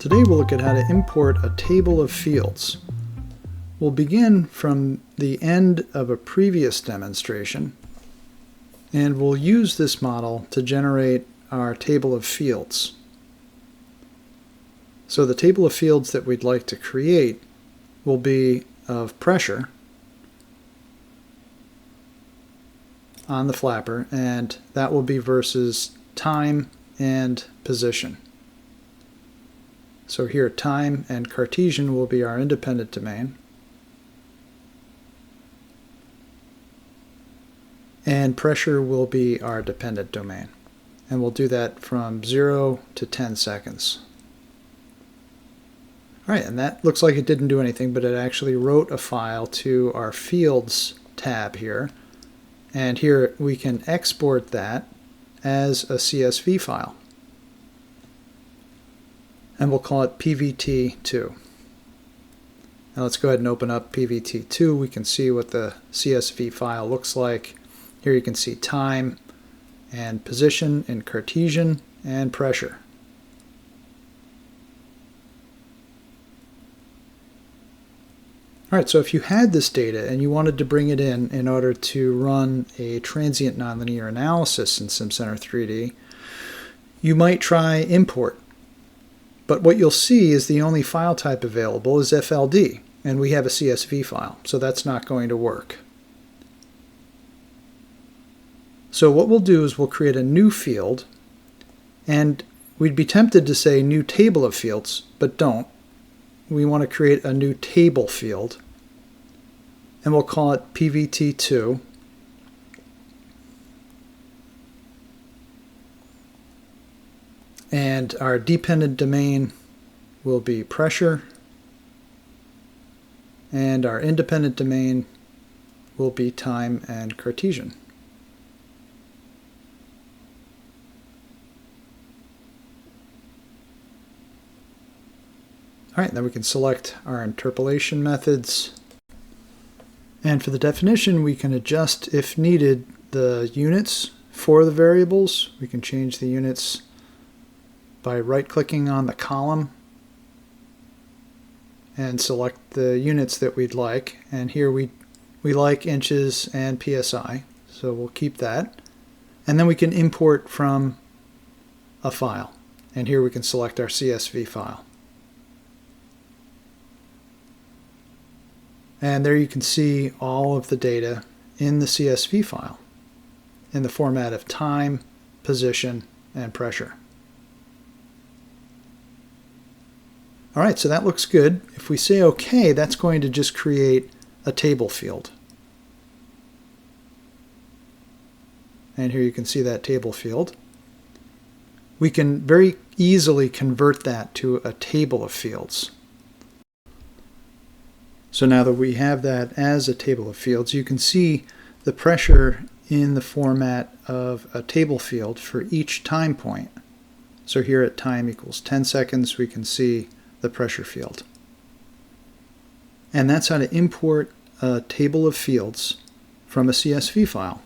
Today we'll look at how to import a table of fields. We'll begin from the end of a previous demonstration, and we'll use this model to generate our table of fields. So the table of fields that we'd like to create will be of pressure on the flapper, and that will be versus time and position. So here time and Cartesian will be our independent domain, and pressure will be our dependent domain. And we'll do that from 0 to 10 seconds. Alright, and that looks like it didn't do anything, but it actually wrote a file to our Fields tab here. And here we can export that as a CSV file. And we'll call it PVT2. Now let's go ahead and open up PVT2. We can see what the CSV file looks like. Here you can see time and position in Cartesian and pressure. Alright, so if you had this data and you wanted to bring it in order to run a transient nonlinear analysis in Simcenter 3D, you might try import. But what you'll see is the only file type available is FLD, and we have a CSV file, so that's not going to work. So what we'll do is we'll create a new field, and we'd be tempted to say new table of fields, but don't. We want to create a new table field, and we'll call it PVT2. And our dependent domain will be pressure, and our independent domain will be time and Cartesian. Alright, then we can select our interpolation methods. And for the definition, we can adjust, if needed, the units for the variables. We can change the units by right-clicking on the column and select the units that we'd like. And here we like inches and PSI, so we'll keep that. And then we can import from a file. And here we can select our CSV file. And there you can see all of the data in the CSV file in the format of time, position, and pressure. Alright, so that looks good. If we say OK, that's going to just create a table field. And here you can see that table field. We can very easily convert that to a table of fields. So now that we have that as a table of fields, you can see the pressure in the format of a table field for each time point. So here at time equals 10 seconds, we can see the pressure field. And that's how to import a table of fields from a CSV file.